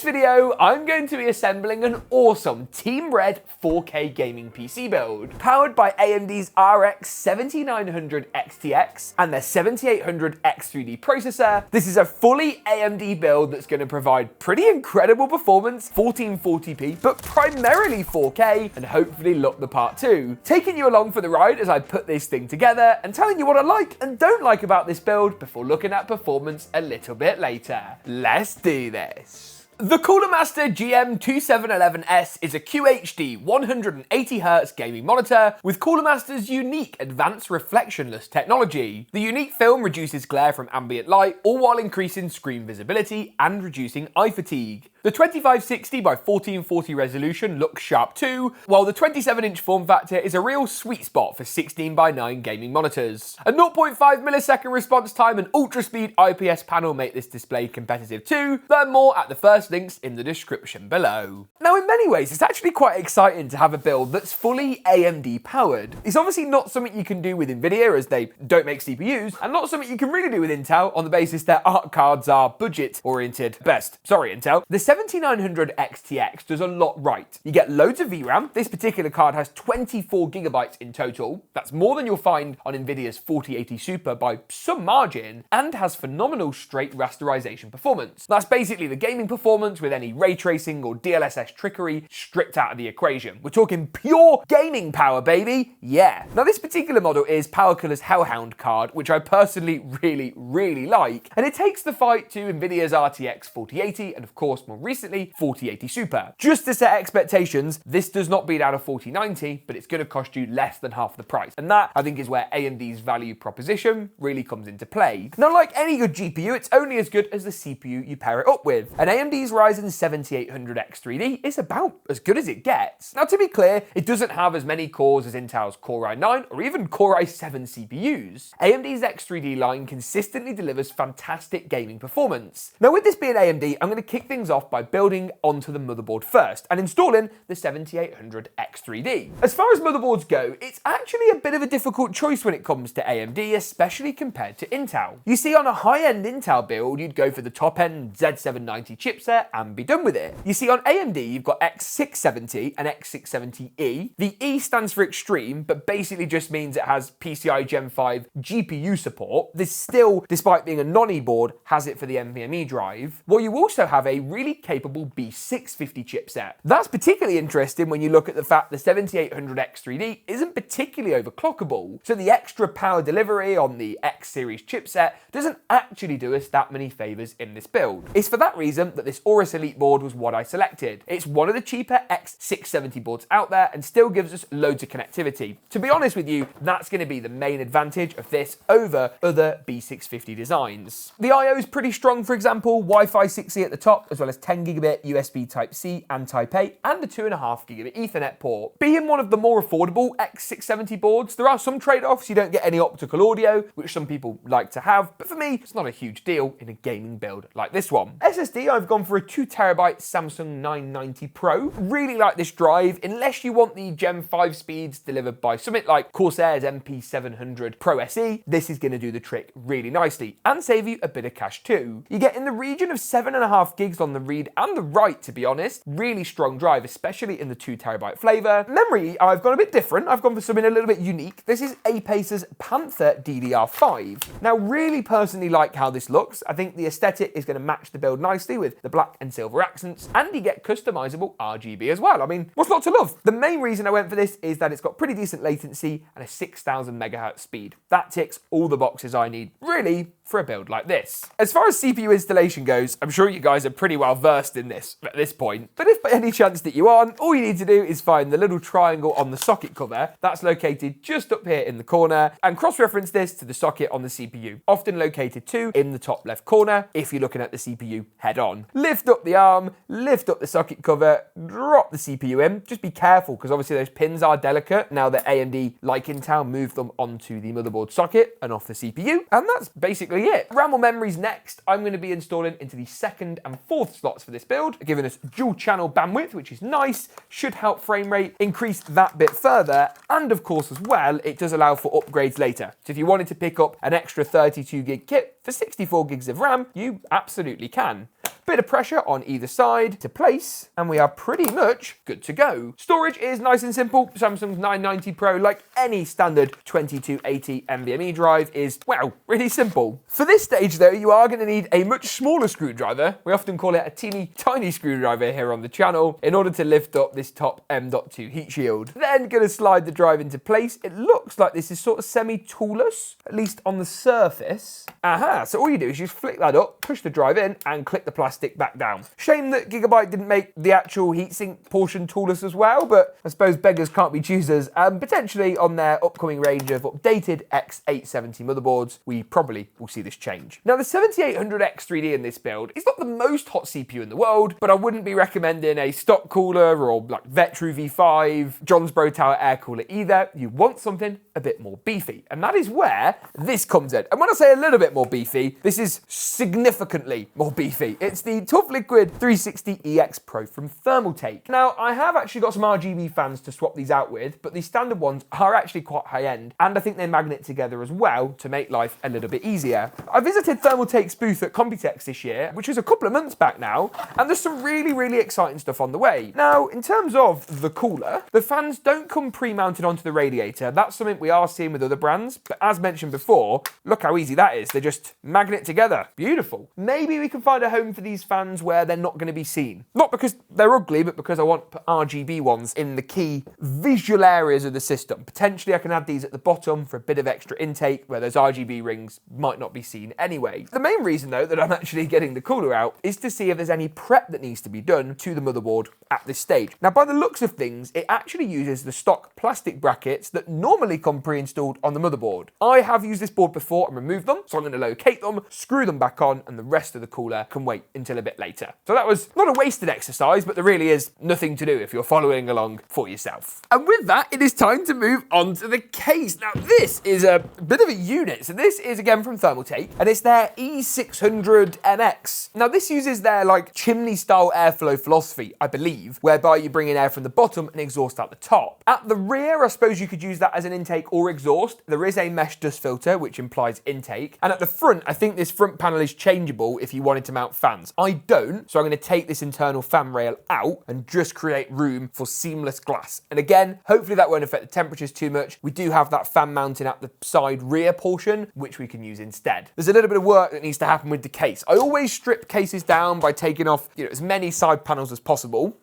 this video, I'm going to be assembling an awesome Team Red 4K gaming PC build, powered by AMD's RX 7900 XTX and their 7800 X3D processor. This is a fully AMD build that's going to provide pretty incredible performance, 1440p, but primarily 4K, and hopefully look the part too. Taking you along for the ride as I put this thing together and telling you what I like and don't like about this build before looking at performance a little bit later. Let's do this. The Cooler Master GM2711S is a QHD 180Hz gaming monitor with Cooler Master's unique advanced reflectionless technology. The unique film reduces glare from ambient light, all while increasing screen visibility and reducing eye fatigue. The 2560 by 1440 resolution looks sharp too, while the 27-inch form factor is a real sweet spot for 16 by 9 gaming monitors. A 0.5 millisecond response time and ultra-speed IPS panel make this display competitive too. Learn more at the first links in the description below. Now, in many ways, it's actually quite exciting to have a build that's fully AMD powered. It's obviously not something you can do with Nvidia, as they don't make CPUs, and not something you can really do with Intel on the basis their ARC cards are budget-oriented best. Sorry, Intel. The 7900 XTX does a lot right. You get loads of VRAM. This particular card has 24 gigabytes in total. That's more than you'll find on Nvidia's 4080 Super by some margin, and has phenomenal straight rasterization performance. That's basically the gaming performance with any ray tracing or DLSS trickery stripped out of the equation. We're talking pure gaming power, baby. Yeah. Now, this particular model is PowerColor's Hellhound card, which I personally really like, and it takes the fight to Nvidia's RTX 4080 and, of course, more recently, 4080 Super. Just to set expectations, this does not beat out a 4090, but it's going to cost you less than half the price. And that, I think, is where AMD's value proposition really comes into play. Now, like any good GPU, it's only as good as the CPU you pair it up with. And AMD's Ryzen 7800 X3D is about as good as it gets. Now, to be clear, it doesn't have as many cores as Intel's Core i9 or even Core i7 CPUs. AMD's X3D line consistently delivers fantastic gaming performance. Now, with this being AMD, I'm going to kick things off by building onto the motherboard first and installing the 7800 X3D. As far as motherboards go, it's actually a bit of a difficult choice when it comes to AMD, especially compared to Intel. You see, on a high-end Intel build, you'd go for the top-end Z790 chipset and be done with it. You see, on AMD, you've got X670 and X670E. The E stands for extreme, but basically just means it has PCI Gen 5 GPU support. This still, despite being a non-E board, has it for the NVMe drive. Well, you also have a really capable B650 chipset. That's particularly interesting when you look at the fact the 7800 X3D isn't particularly overclockable, so the extra power delivery on the X series chipset doesn't actually do us that many favors in this build. It's for that reason that this Aorus Elite board was what I selected. It's one of the cheaper X670 boards out there and still gives us loads of connectivity. To be honest with you, that's going to be the main advantage of this over other B650 designs. The I/O is pretty strong, for example, Wi-Fi 6E at the top, as well as 10 gigabit USB Type-C and Type-A, and a 2.5 gigabit Ethernet port. Being one of the more affordable X670 boards, there are some trade-offs. You don't get any optical audio, which some people like to have, but for me, it's not a huge deal in a gaming build like this one. SSD, I've gone for a 2TB Samsung 990 Pro. Really like this drive, unless you want the Gen 5 speeds delivered by something like Corsair's MP700 Pro SE. This is going to do the trick really nicely and save you a bit of cash too. You get in the region of 7.5 gigs on the read and the write, to be honest. Really strong drive, especially in the 2TB flavor. Memory, I've gone a bit different. I've gone for something a little bit unique. This is Apacer's Panther DDR5. Now, really personally like how this looks. I think the aesthetic is going to match the build nicely with the black and silver accents, and you get customizable RGB as well. I mean, what's not to love? The main reason I went for this is that it's got pretty decent latency and a 6000 megahertz speed. That ticks all the boxes I need, really, for a build like this. As far as CPU installation goes, I'm sure you guys are pretty well versed in this at this point, but if by any chance that you aren't, all you need to do is find the little triangle on the socket cover that's located just up here in the corner, and cross-reference this to the socket on the CPU, often located too in the top left corner if you're looking at the CPU head on. Lift up the arm, lift up the socket cover, drop the CPU in. Just be careful, because obviously those pins are delicate now that AMD, like Intel, moved them onto the motherboard socket and off the CPU, and that's basically it. RAM or memories next. I'm going to be installing into the second and fourth slots for this build, giving us dual channel bandwidth, which is nice, should help frame rate, increase that bit further, and of course as well, it does allow for upgrades later. So if you wanted to pick up an extra 32 gig kit for 64 gigs of RAM, you absolutely can. bit of pressure on either side to place, and we are pretty much good to go. Storage is nice and simple. Samsung's 990 Pro, like any standard 2280 NVMe drive, is, well, really simple. For this stage though, you are going to need a much smaller screwdriver. We often call it a teeny tiny screwdriver here on the channel in order to lift up this top M.2 heat shield. Then going to slide the drive into place. It looks like this is sort of semi-toolless, at least on the surface. Aha, so all you do is you just flick that up, push the drive in, and click the plastic back down. Shame that GeekaWhat didn't make the actual heatsink portion toolless as well, but I suppose beggars can't be choosers, and potentially on their upcoming range of updated X870 motherboards, we probably will see this change. Now the 7800X3D in this build is not the most hot CPU in the world, but I wouldn't be recommending a stock cooler or like Vetru V5, Johnsbro Tower air cooler either. You want something a bit more beefy, and that is where this comes in. And when I say a little bit more beefy, this is significantly more beefy. It's the Tough Liquid 360EX Pro from Thermaltake. Now, I have actually got some RGB fans to swap these out with, but the standard ones are actually quite high end, and I think they magnet together as well to make life a little bit easier. I visited Thermaltake's booth at Computex this year, which was a couple of months back now, and there's some really, really exciting stuff on the way. Now, in terms of the cooler, the fans don't come pre-mounted onto the radiator. That's something we are seeing with other brands, but as mentioned before, look how easy that is. They just magnet together. Beautiful. Maybe we can find a home for these fans where they're not going to be seen. Not because they're ugly, but because I want RGB ones in the key visual areas of the system. Potentially I can add these at the bottom for a bit of extra intake where those RGB rings might not be seen anyway. The main reason though that I'm actually getting the cooler out is to see if there's any prep that needs to be done to the motherboard at this stage. Now by the looks of things, it actually uses the stock plastic brackets that normally come pre-installed on the motherboard. I have used this board before and removed them, so I'm going to locate them, screw them back on, and the rest of the cooler can wait until a bit later. So that was not a wasted exercise, but there really is nothing to do if you're following along for yourself. And with that, it is time to move on to the case. Now this is a bit of a unit. So this is again from Thermaltake, and it's their E600MX. Now this uses their like chimney style airflow philosophy, I believe, whereby you bring in air from the bottom and exhaust out the top. At the rear, I suppose you could use that as an intake or exhaust. There is a mesh dust filter, which implies intake. And at the front, I think this front panel is changeable if you wanted to mount fans. I don't, so I'm going to take this internal fan rail out and just create room for seamless glass. And again, hopefully that won't affect the temperatures too much. We do have that fan mounting at the side rear portion, which we can use instead. There's a little bit of work that needs to happen with the case. I always strip cases down by taking off, as many side panels as possible.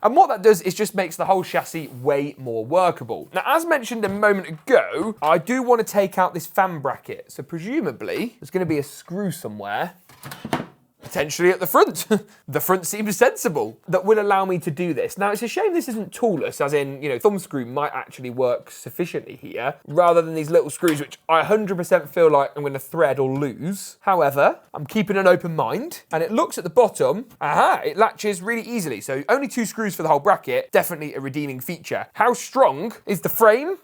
And what that does is just makes the whole chassis way more workable. Now, as mentioned a moment ago, I do want to take out this fan bracket. So presumably, there's going to be a screw somewhere, potentially at the front. The front seems sensible. That will allow me to do this. Now, it's a shame this isn't toolless, as in, thumb screw might actually work sufficiently here, rather than these little screws, which I 100% feel like I'm going to thread or lose. However, I'm keeping an open mind, and it looks at the bottom, it latches really easily. So only 2 screws for the whole bracket, definitely a redeeming feature. How strong is the frame?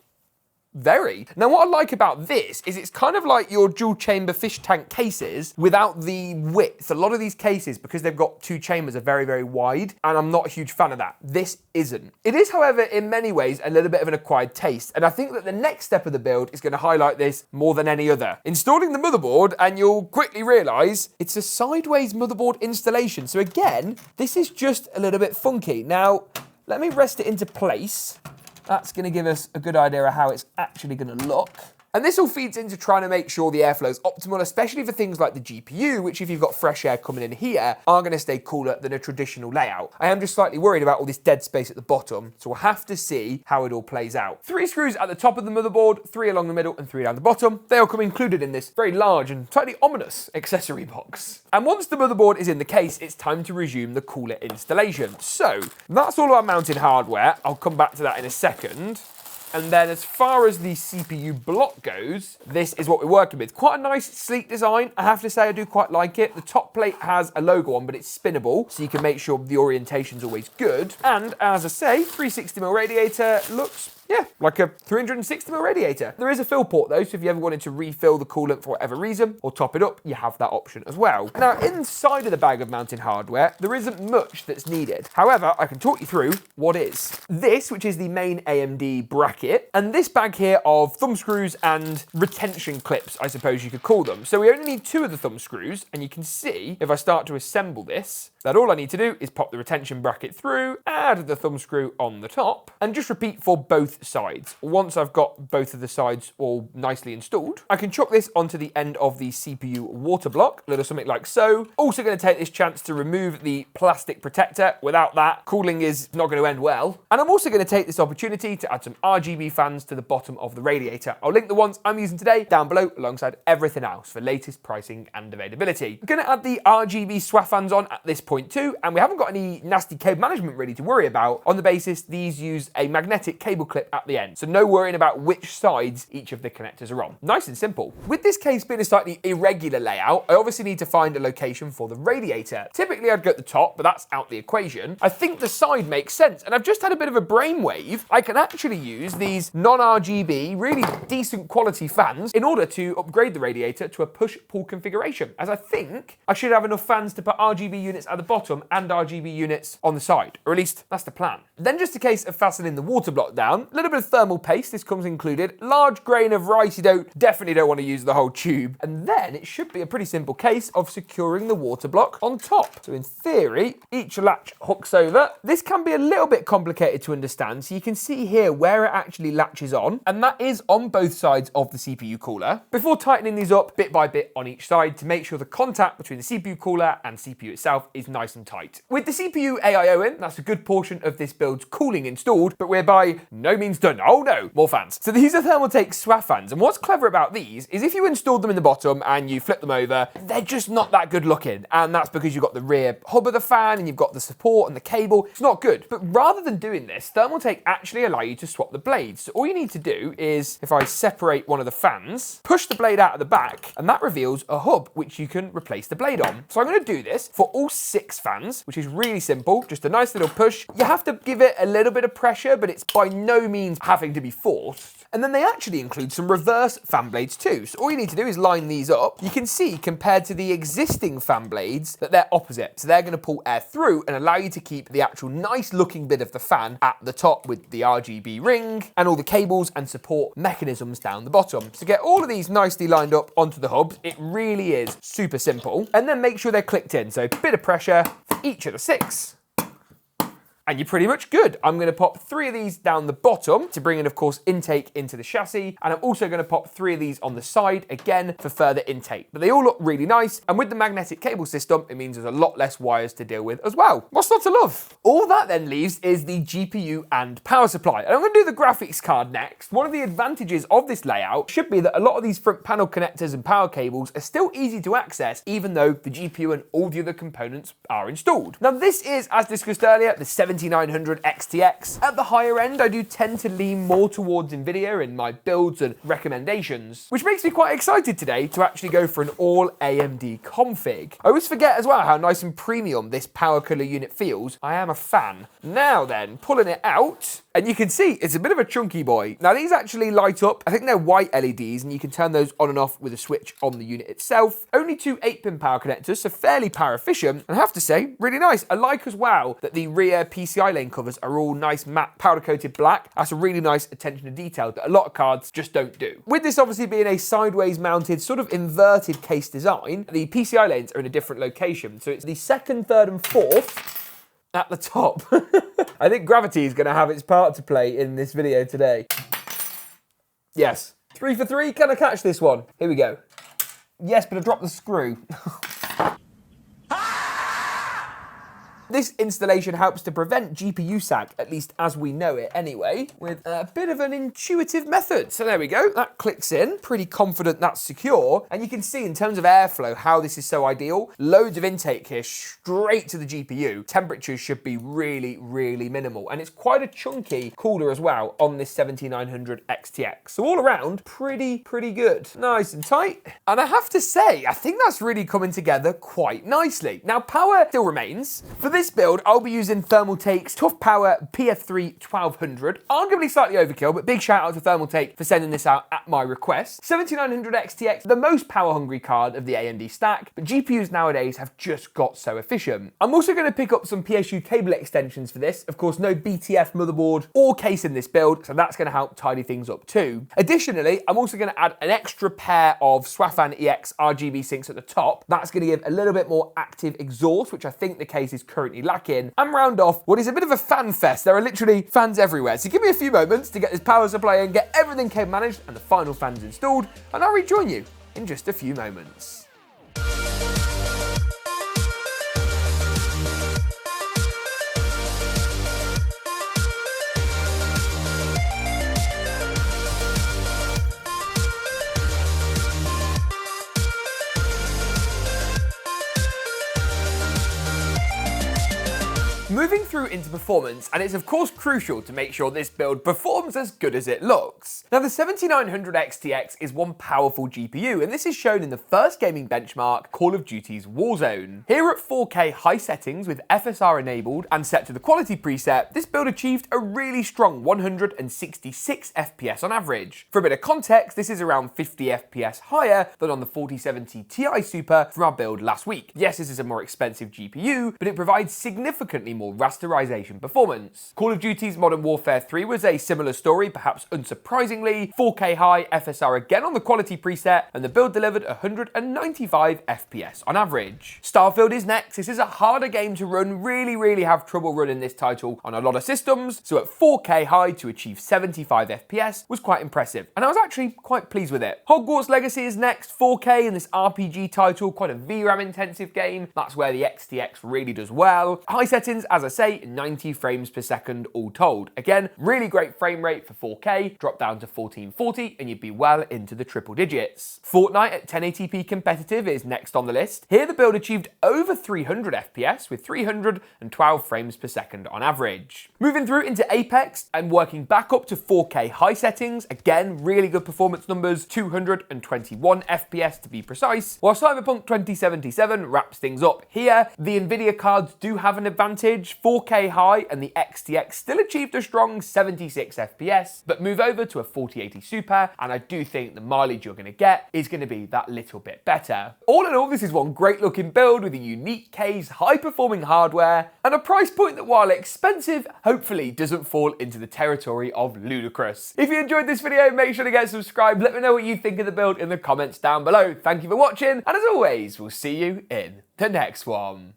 Very. Now what I like about this is it's kind of like your dual chamber fish tank cases without the width. A lot of these cases, because they've got 2 chambers, are very, very wide, and I'm not a huge fan of that. This isn't. It is, however, in many ways a little bit of an acquired taste, and I think that the next step of the build is going to highlight this more than any other. Installing the motherboard, and you'll quickly realise it's a sideways motherboard installation. So again, this is just a little bit funky. Now, let me rest it into place. That's going to give us a good idea of how it's actually going to look. And this all feeds into trying to make sure the airflow is optimal, especially for things like the GPU, which if you've got fresh air coming in here, are going to stay cooler than a traditional layout. I am just slightly worried about all this dead space at the bottom, so we'll have to see how it all plays out. 3 screws at the top of the motherboard, 3 along the middle and 3 down the bottom. They all come included in this very large and slightly ominous accessory box. And once the motherboard is in the case, it's time to resume the cooler installation. So that's all our mounted hardware. I'll come back to that in a second. And then as far as the CPU block goes, this is what we're working with. Quite a nice, sleek design. I have to say I do quite like it. The top plate has a logo on, but it's spinnable, so you can make sure the orientation's always good. And as I say, 360mm radiator looks yeah, like a 360mm radiator. There is a fill port though, so if you ever wanted to refill the coolant for whatever reason or top it up, you have that option as well. Now, inside of the bag of mounting hardware, there isn't much that's needed. However, I can talk you through what is. This, which is the main AMD bracket, and this bag here of thumb screws and retention clips, I suppose you could call them. So we only need 2 of the thumb screws, and you can see, if I start to assemble this, that all I need to do is pop the retention bracket through, add the thumb screw on the top, and just repeat for both sides. Once I've got both of the sides all nicely installed, I can chuck this onto the end of the CPU water block, a little something like so. Also going to take this chance to remove the plastic protector. Without that, cooling is not going to end well. And I'm also going to take this opportunity to add some RGB fans to the bottom of the radiator. I'll link the ones I'm using today down below alongside everything else for latest pricing and availability. I'm going to add the RGB SWA fans on at this point too, and we haven't got any nasty cable management really to worry about on the basis these use a magnetic cable clip at the end. So no worrying about which sides each of the connectors are on. Nice and simple. With this case being a slightly irregular layout, I obviously need to find a location for the radiator. Typically I'd go at the top, but that's out the equation. I think the side makes sense, and I've just had a bit of a brainwave. I can actually use these non-RGB, really decent quality fans in order to upgrade the radiator to a push-pull configuration, as I think I should have enough fans to put RGB units at the bottom and RGB units on the side, or at least that's the plan. Then just a case of fastening the water block down, a little bit of thermal paste, this comes included, large grain of rice, you definitely don't want to use the whole tube, and then it should be a pretty simple case of securing the water block on top. So in theory, each latch hooks over. This can be a little bit complicated to understand, so you can see here where it actually latches on, and that is on both sides of the CPU cooler, before tightening these up bit by bit on each side to make sure the contact between the CPU cooler and CPU itself is nice and tight. With the CPU AIO in, that's a good portion of this build's cooling installed, but we're by no means done. Oh no, more fans. So these are Thermaltake SWA fans, and what's clever about these is if you installed them in the bottom and you flip them over, they're just not that good looking, and that's because you've got the rear hub of the fan and you've got the support and the cable. It's not good. But rather than doing this, Thermaltake actually allow you to swap the blades. So all you need to do is, if I separate one of the fans, push the blade out of the back, and that reveals a hub which you can replace the blade on. So I'm going to do this for all 6 fans, which is really simple, just a nice little push. You have to give it a little bit of pressure, but it's by no means having to be forced. And then they actually include some reverse fan blades too. So all you need to do is line these up. You can see compared to the existing fan blades that they're opposite. So they're going to pull air through and allow you to keep the actual nice looking bit of the fan at the top with the RGB ring and all the cables and support mechanisms down the bottom. So get all of these nicely lined up onto the hub. It really is super simple. And then make sure they're clicked in. So a bit of pressure for each of the 6. And you're pretty much good. I'm going to pop 3 of these down the bottom to bring in, of course, intake into the chassis. And I'm also going to pop 3 of these on the side, again, for further intake. But they all look really nice. And with the magnetic cable system, it means there's a lot less wires to deal with as well. What's not to love? All that then leaves is the GPU and power supply. And I'm going to do the graphics card next. One of the advantages of this layout should be that a lot of these front panel connectors and power cables are still easy to access, even though the GPU and all the other components are installed. Now, this is, as discussed earlier, the 7900 XTX. At the higher end, I do tend to lean more towards NVIDIA in my builds and recommendations, which makes me quite excited today to actually go for an all-AMD config. I always forget as well how nice and premium this power cooler unit feels. I am a fan. Now then, pulling it out, and you can see it's a bit of a chunky boy. Now these actually light up, I think they're white LEDs, and you can turn those on and off with a switch on the unit itself. Only 2 8-pin power connectors, so fairly power efficient, and I have to say, really nice. I like as well that the rear PCI lane covers are all nice matte powder coated black. That's a really nice attention to detail that a lot of cards just don't do. With this obviously being a sideways mounted, sort of inverted case design, the PCI lanes are in a different location. So it's the 2nd, 3rd, and 4th at the top. I think gravity is going to have its part to play in this video today. Yes. 3 for 3, can I catch this one? Here we go. Yes, but I dropped the screw. This installation helps to prevent GPU sag, at least as we know it anyway, with a bit of an intuitive method. So there we go, that clicks in, pretty confident that's secure. And you can see in terms of airflow how this is so ideal. Loads of intake here straight to the GPU. Temperatures should be really, really minimal. And it's quite a chunky cooler as well on this 7900 XTX. So all around, pretty good. Nice and tight. And I have to say, I think that's really coming together quite nicely. Now power still remains. For this this build, I'll be using Thermaltake's Tough Power PF3 1200. Arguably slightly overkill, but big shout out to Thermaltake for sending this out at my request. 7900 XTX, the most power-hungry card of the AMD stack, but GPUs nowadays have just got so efficient. I'm also going to pick up some PSU cable extensions for this. Of course, no BTF motherboard or case in this build, so that's going to help tidy things up too. Additionally, I'm also going to add an extra pair of Swafan EX RGB sinks at the top. That's going to give a little bit more active exhaust, which I think the case is currently lacking, and round off what is a bit of a fan fest. There are literally fans everywhere, so give me a few moments to get this power supply in, get everything cable managed and the final fans installed, and I'll rejoin you in just a few moments. Moving through into performance, and it's of course crucial to make sure this build performs as good as it looks. Now the 7900 XTX is one powerful GPU, and this is shown in the first gaming benchmark, Call of Duty's Warzone. Here at 4K high settings with FSR enabled and set to the quality preset, this build achieved a really strong 166 FPS on average. For a bit of context, this is around 50 FPS higher than on the 4070 Ti Super from our build last week. Yes, this is a more expensive GPU, but it provides significantly more rasterization performance. Call of Duty's Modern Warfare 3 was a similar story, perhaps unsurprisingly. 4K high FSR again on the quality preset, and the build delivered 195 FPS on average. Starfield is next. This is a harder game to run, really have trouble running this title on a lot of systems, so at 4K high to achieve 75 FPS was quite impressive, and I was actually quite pleased with it. Hogwart's Legacy is next, 4K in this RPG title, quite a VRAM intensive game. That's where the XTX really does well. High settings, as I say, 90 frames per second all told. Again, really great frame rate for 4K, drop down to 1440 and you'd be well into the triple digits. Fortnite at 1080p competitive is next on the list. Here the build achieved over 300 FPS with 312 frames per second on average. Moving through into Apex and working back up to 4K high settings, again, really good performance numbers, 221 FPS to be precise, while Cyberpunk 2077 wraps things up. Here, the Nvidia cards do have an advantage. 4K high and the XTX still achieved a strong 76 FPS, but move over to a 4080 Super and I do think the mileage you're going to get is going to be that little bit better. All in all, this is one great looking build with a unique case, high performing hardware, and a price point that, while expensive, hopefully doesn't fall into the territory of ludicrous. If you enjoyed this video, make sure to get subscribed. Let me know what you think of the build in the comments down below. Thank you for watching, and as always, we'll see you in the next one.